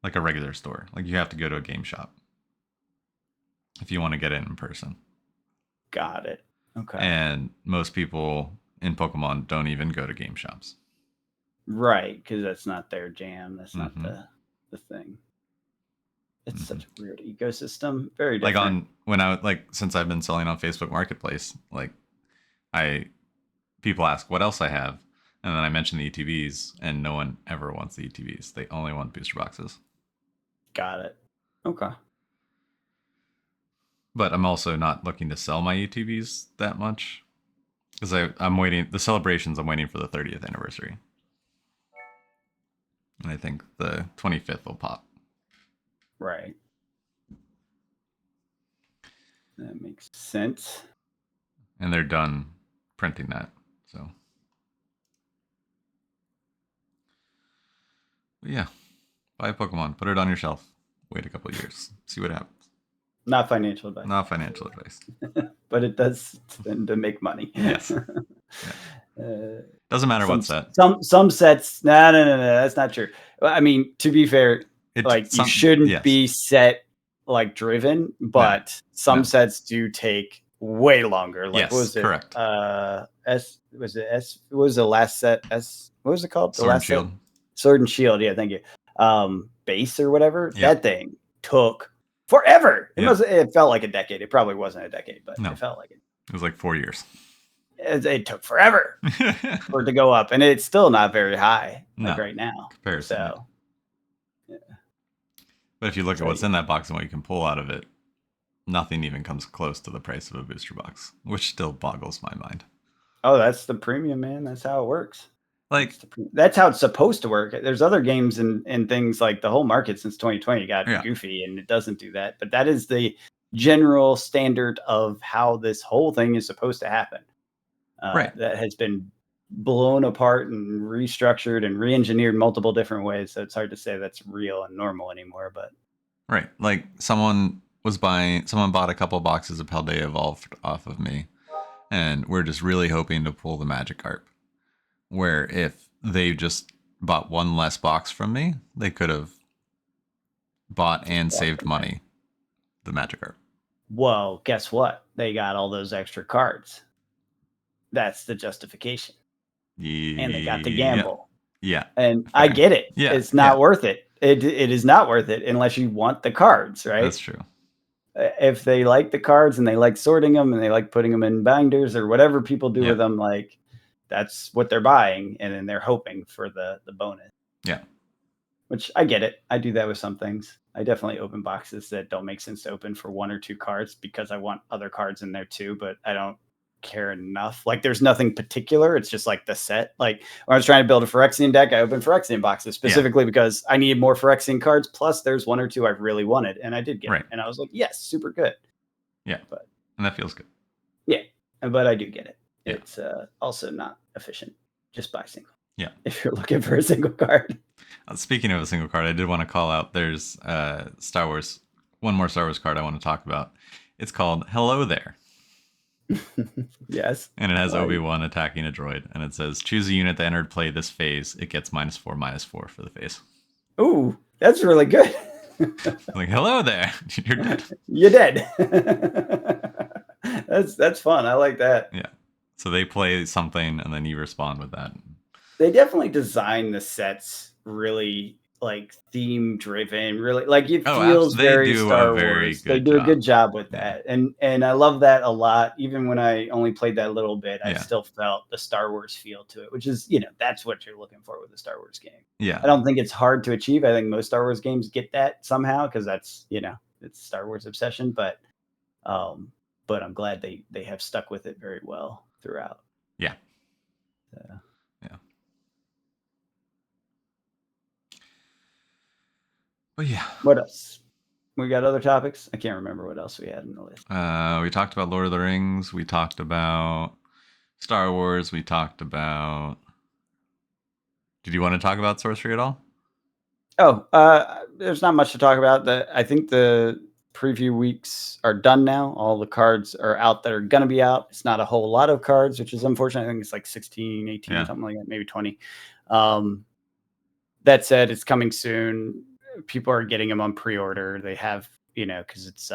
like a regular store. Like you have to go to a game shop if you want to get it in person. Got it. Okay. And most people in Pokemon don't even go to game shops. Right, because that's not their jam. That's not the thing. It's such a weird ecosystem. Very different. Since I've been selling on Facebook Marketplace, like people ask what else I have, and then I mention the ETBs, and no one ever wants the ETBs. They only want booster boxes. Got it. Okay. But I'm also not looking to sell my ETBs that much because I'm waiting. The celebrations, I'm waiting for the 30th anniversary, and I think the 25th will pop. Right. That makes sense. And they're done printing that. So, but yeah, buy a Pokemon, put it on your shelf, wait a couple years, see what happens. Not financial advice. Not financial advice. But it does tend to make money. Yes. Yeah. Doesn't matter what set. Some sets. No, that's not true. I mean, to be fair, you shouldn't be set like driven, but some sets do take way longer. Like, what was it? Correct. Was it S? What was the last set? S. What was it called? Sword and Shield. Sword and Shield. Yeah, thank you. Base or whatever. Yeah. That thing took forever. It felt like a decade. It probably wasn't a decade, but it felt like it. It was like 4 years. It took forever for it to go up, and it's still not very high right now. Comparison. So, yeah. But if you look at what's in that box and what you can pull out of it, nothing even comes close to the price of a booster box, which still boggles my mind. Oh, that's the premium, man. That's how it works. Like, that's how it's supposed to work. There's other games and things like the whole market since 2020 got goofy, and it doesn't do that. But that is the general standard of how this whole thing is supposed to happen. That has been blown apart and restructured and re-engineered multiple different ways. So it's hard to say that's real and normal anymore. But like someone bought a couple boxes of Paldea Evolved off of me, and we're just really hoping to pull the Magikarp. Where if they just bought one less box from me, they could have bought and saved money. The Magikarp. Well, guess what? They got all those extra cards. That's the justification. Yeah. And they got to gamble. Yeah. And fair. I get it. Yeah. It's not worth it. It is not worth it unless you want the cards, right? That's true. If they like the cards and they like sorting them and they like putting them in binders or whatever people do with them, like that's what they're buying. And then they're hoping for the bonus. Yeah. Which I get it. I do that with some things. I definitely open boxes that don't make sense to open for 1 or 2 cards because I want other cards in there too, but I don't care enough. Like there's nothing particular. It's just like the set. Like when I was trying to build a Phyrexian deck, I opened Phyrexian boxes specifically because I needed more Phyrexian cards. Plus there's 1 or 2 I really wanted and I did get it. And I was like, yes, super good. Yeah. And that feels good. Yeah. But I do get it. Yeah. It's also not efficient. Just buy single. Yeah. If you're looking for a single card. Speaking of a single card, I did want to call out there's Star Wars, one more Star Wars card I want to talk about. It's called Hello There. Yes. And it has Obi-Wan attacking a droid. And it says, choose a unit that entered play this phase. It gets -4/-4 for the phase. Ooh, that's really good. Like, hello there. You're dead. You're dead. That's fun. I like that. Yeah. So they play something and then you respond with that. They definitely design the sets really like theme driven, really like it feels very Star Wars. They do a good job with that. And I love that a lot. Even when I only played that a little bit, I still felt the Star Wars feel to it, which is, that's what you're looking for with a Star Wars game. Yeah. I don't think it's hard to achieve. I think most Star Wars games get that somehow because that's, it's Star Wars obsession, but I'm glad they have stuck with it very well throughout. Yeah. Yeah. But yeah. What else? We got other topics? I can't remember what else we had in the list. We talked about Lord of the Rings. We talked about Star Wars. We talked about... Did you want to talk about sorcery at all? Oh, there's not much to talk about. I think the preview weeks are done now. All the cards are out that are going to be out. It's not a whole lot of cards, which is unfortunate. I think it's like 16, 18, something like that, maybe 20. That said, it's coming soon. People are getting them on pre-order. They have, because it's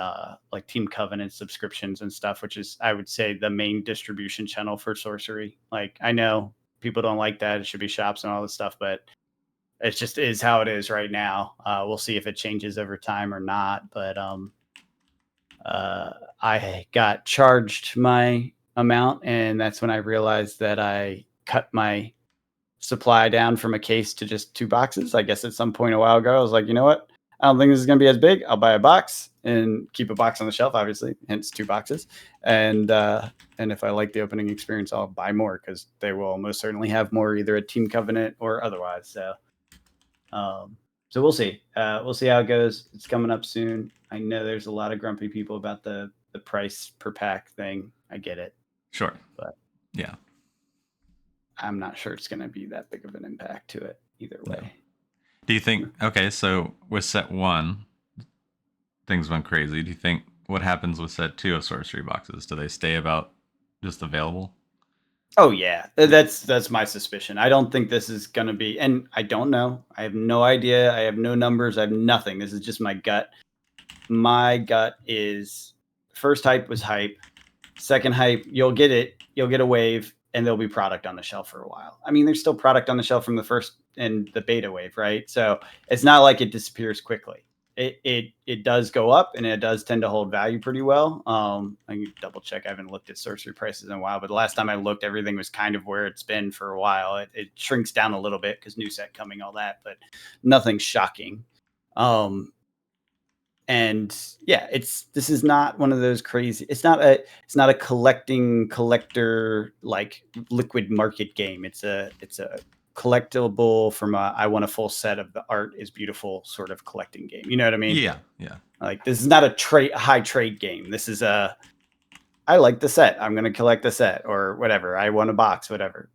like Team Covenant subscriptions and stuff, which is, I would say, the main distribution channel for sorcery. Like, I know people don't like that. It should be shops and all this stuff, but it just is how it is right now. We'll see if it changes over time or not. But I got charged my amount, and that's when I realized that I cut my supply down from a case to just 2 boxes. I guess at some point a while ago, I was like, you know what? I don't think this is going to be as big. I'll buy a box and keep a box on the shelf, obviously, hence 2 boxes. And if I like the opening experience, I'll buy more because they will most certainly have more either at Team Covenant or otherwise. So we'll see. We'll see how it goes. It's coming up soon. I know there's a lot of grumpy people about the the price per pack thing. I get it. Sure. But yeah, I'm not sure it's going to be that big of an impact to it either way. No. Do you think, okay, so with set 1, things went crazy. Do you think what happens with set 2 of sorcery boxes? Do they stay about just available? Oh yeah, that's my suspicion. I don't think this is going to be, and I don't know. I have no idea. I have no numbers. I have nothing. This is just my gut. My gut is first hype was hype. Second hype, you'll get it. You'll get a wave, and there'll be product on the shelf for a while. I mean, there's still product on the shelf from the first and the beta wave, right? So it's not like it disappears quickly. It does go up, and it does tend to hold value pretty well. I can double check. I haven't looked at sorcery prices in a while, but the last time I looked, everything was kind of where it's been for a while. It shrinks down a little bit because new set coming, all that, but nothing shocking. And yeah, this is not one of those crazy. It's not a collector like liquid market game. It's a collectible from a I want a full set of the art is beautiful sort of collecting game. You know what I mean? Yeah. Like this is not a high trade game. This is a I like the set. I'm going to collect the set or whatever. I want a box, whatever.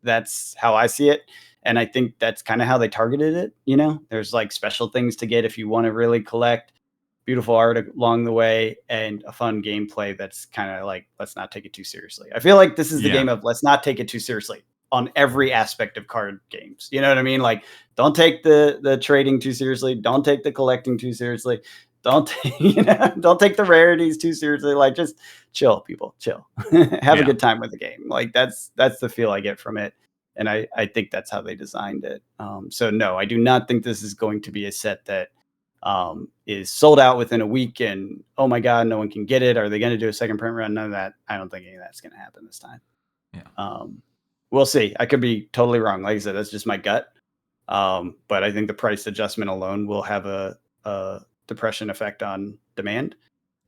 That's how I see it. And I think that's kind of how they targeted it. You know, there's like special things to get if you want to really collect beautiful art along the way and a fun gameplay that's kind of like, let's not take it too seriously. I feel like this is the game of let's not take it too seriously on every aspect of card games. You know what I mean? Like, don't take the trading too seriously. Don't take the collecting too seriously. Don't take the rarities too seriously. Like, just chill, people, chill. Have a good time with the game. Like, that's the feel I get from it. And I think that's how they designed it. So no, I do not think this is going to be a set that is sold out within a week and, oh my God, no one can get it. Are they going to do a second print run? None of that. I don't think any of that's going to happen this time. Yeah. We'll see. I could be totally wrong. Like I said, that's just my gut. But I think the price adjustment alone will have a depression effect on demand.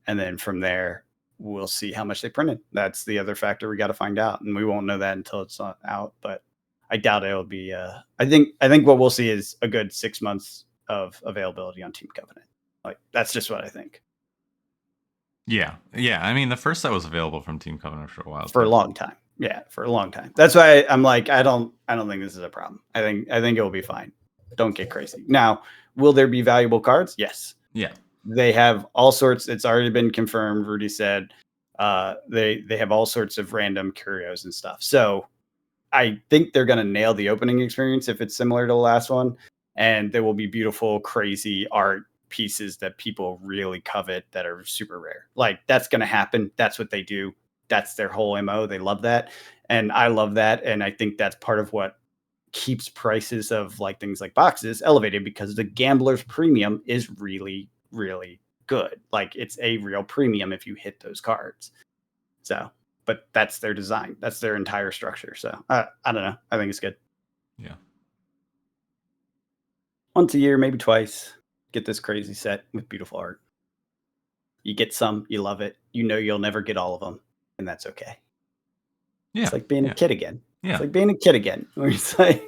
And then from there, we'll see how much they printed. That's the other factor we got to find out. And we won't know that until it's out. But I doubt it'll be, I think what we'll see is a good 6 months of availability on Team Covenant. Like, that's just what I think. Yeah. I mean, the first set was available from Team Covenant for a while. For a long time. Yeah, for a long time. That's why I'm like, I don't think this is a problem. I think it will be fine. Don't get crazy. Now, will there be valuable cards? Yes. Yeah. They have all sorts. It's already been confirmed. Rudy said they have all sorts of random curios and stuff. So I think they're going to nail the opening experience if it's similar to the last one. And there will be beautiful, crazy art pieces that people really covet that are super rare. Like, that's going to happen. That's what they do. That's their whole MO. They love that. And I love that. And I think that's part of what keeps prices of like things like boxes elevated, because the gambler's premium is really, really good. Like, it's a real premium if you hit those cards. So, but that's their design. That's their entire structure. So I don't know. I think it's good. Yeah. Once a year, maybe twice, get this crazy set with beautiful art. You get some, you love it. You know you'll never get all of them, and that's okay. Yeah. It's like being a kid again. Yeah. It's like being a kid again. Where it's like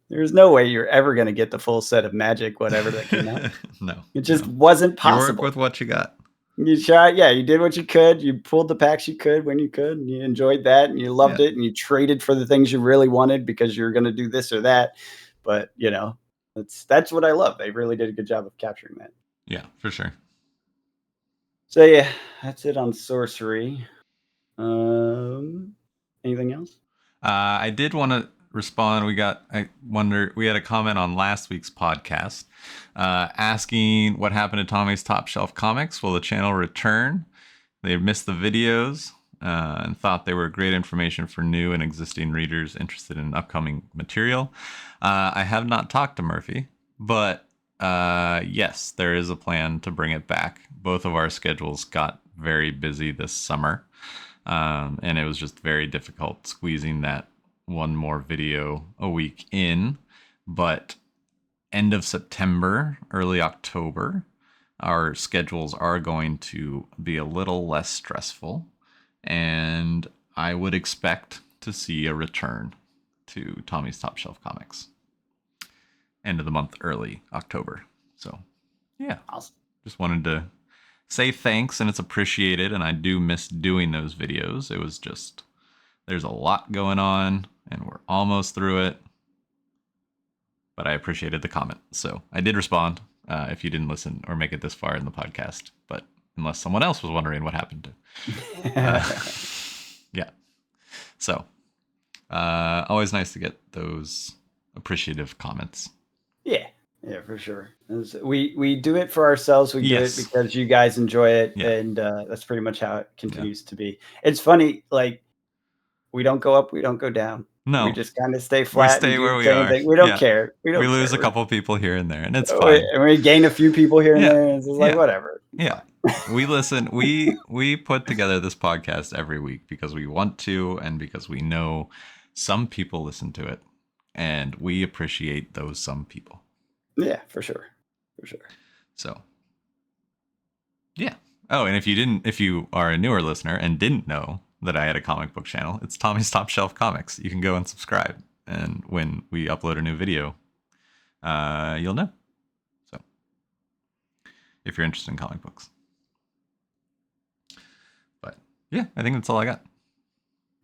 there's no way you're ever going to get the full set of Magic, whatever that came out. No. It just wasn't possible. You work with what you got. You tried, yeah, you did what you could. You pulled the packs you could when you could, and you enjoyed that, and you loved it, and you traded for the things you really wanted because you're going to do this or that. But, you know, that's what I love. They really did a good job of capturing that. Yeah, for sure. So, yeah, that's it on sorcery. Anything else? I did want to respond. We had a comment on last week's podcast asking what happened to Tommy's Top Shelf Comics. Will the channel return? They missed the videos and thought they were great information for new and existing readers interested in upcoming material. I have not talked to Murphy, but yes, there is a plan to bring it back. Both of our schedules got very busy this summer, and it was just very difficult squeezing that one more video a week in. But end of September, early October, our schedules are going to be a little less stressful, and I would expect to see a return to Tommy's Top Shelf Comics end of the month, early October. So yeah, awesome. Just wanted to say thanks, and it's appreciated, and I do miss doing those videos. It was just, there's a lot going on, and we're almost through it. But I appreciated the comment, so I did respond if you didn't listen or make it this far in the podcast. But unless someone else was wondering what happened to... yeah. So, always nice to get those appreciative comments. Yeah, for sure. We do it for ourselves. We do it because you guys enjoy it, and that's pretty much how it continues to be. It's funny, like, we don't go up, we don't go down. No, we just kind of stay flat. We stay where we are. We don't care. We lose a couple people here and there, and it's fine. And we gain a few people here and there, and it's just like whatever. Yeah, we listen. We put together this podcast every week because we want to, and because we know some people listen to it, and we appreciate those some people. Yeah, for sure. So, yeah. Oh, and if you are a newer listener and didn't know that I had a comic book channel, it's Tommy's Top Shelf Comics. You can go and subscribe, and when we upload a new video, you'll know. So, if you're interested in comic books. But yeah, I think that's all I got.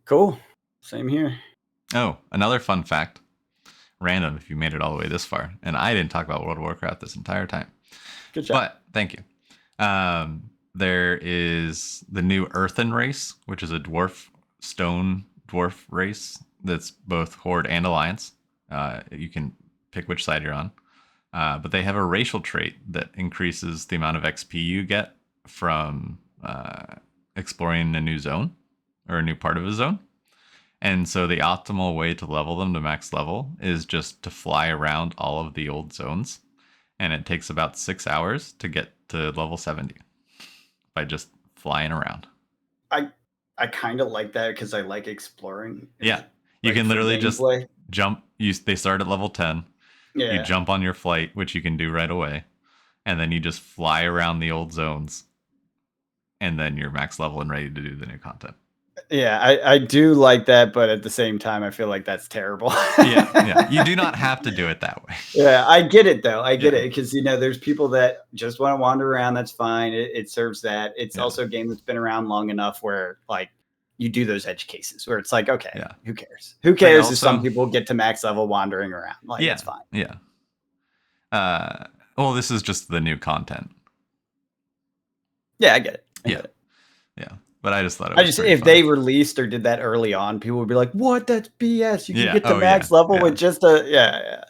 Cool. Same here. Oh, another fun fact. Random if you made it all the way this far. And I didn't talk about World of Warcraft this entire time. Good job. But thank you. There is the new Earthen race, which is a stone dwarf race that's both Horde and Alliance. You can pick which side you're on. But they have a racial trait that increases the amount of XP you get from exploring a new zone or a new part of a zone. And so the optimal way to level them to max level is just to fly around all of the old zones. And it takes about 6 hours to get to level 70 by just flying around. I kind of like that because I like exploring. Yeah. You can literally just jump. They start at level 10. Yeah. You jump on your flight, which you can do right away. And then you just fly around the old zones. And then you're max level and ready to do the new content. Yeah, I do like that, but at the same time, I feel like that's terrible. Yeah. You do not have to do it that way. Yeah, I get it, though. I get it because, there's people that just want to wander around. That's fine. It serves that. It's also a game that's been around long enough where, like, you do those edge cases where it's like, okay, who cares? Who cares if some people get to max level wandering around? Like, it's fine. Yeah. Well, this is just the new content. Yeah, I get it. Yeah. But I just thought if they released or did that early on, people would be like, "What? That's BS! You can get to max level with just a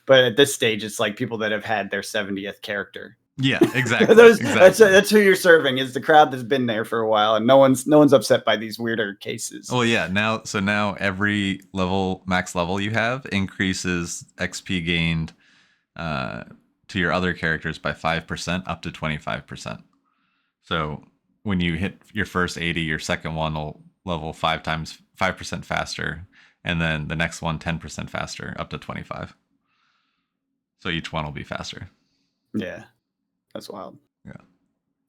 But at this stage, it's like people that have had their 70th character. Yeah, exactly. That's who you're serving. Is the crowd that's been there for a while, and no one's upset by these weirder cases. Well, yeah. Now every max level you have increases XP gained to your other characters by 5% up to 25%. So when you hit your first 80, your second one will level 5% faster, and then the next one 10% faster, up to 25. So each one will be faster. Yeah, that's wild. Yeah,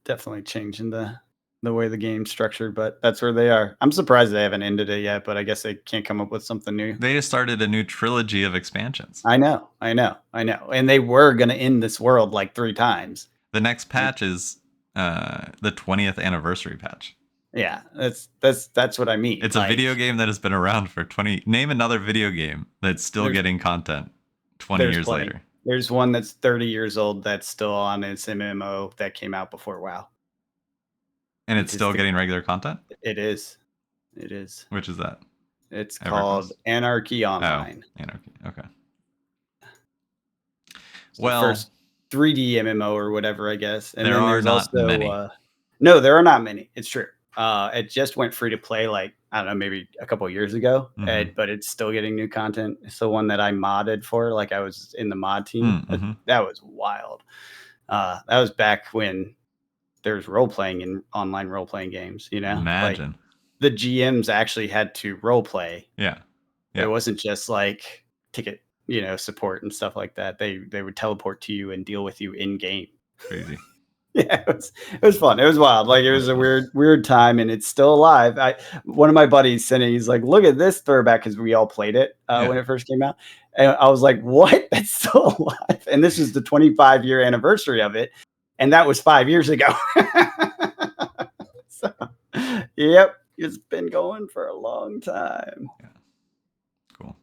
definitely changing the way the game's structured, but that's where they are. I'm surprised they haven't ended it yet, but I guess they can't come up with something new. They just started a new trilogy of expansions. I know, and they were gonna end this world like 3 times. The next patch is the 20th anniversary patch. Yeah, that's what I mean. It's a video game that has been around for 20. Name another video game that's still getting content 20 years later. There's one that's 30 years old that's still on its MMO that came out before WoW. And it's still getting regular content? It is. Which is that? It's called Anarchy Online. Oh, Anarchy. Okay. Well, first 3D MMO or whatever, I guess. And there then are not many. No, there are not many. It's true. It just went free to play, like, I don't know, maybe a couple of years ago, but it's still getting new content. It's the one that I modded for, like I was in the mod team. That was wild. That was back when there's role-playing in online role-playing games, Imagine. Like, the GMs actually had to role-play. Yeah. It wasn't just like ticket, support and stuff like that. They would teleport to you and deal with you in game. Crazy. Yeah, it was fun. It was wild. Like, it was a weird time, and it's still alive. One of my buddies sent it. He's like, "Look at this throwback," because we all played it when it first came out, and I was like, "What? That's still alive!" And this is the 25-year anniversary of it, And that was 5 years ago. So, yep, it's been going for a long time. Yeah. Cool.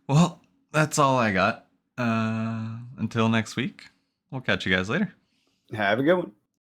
Well, that's all I got. Until next week, we'll catch you guys later. Have a good one.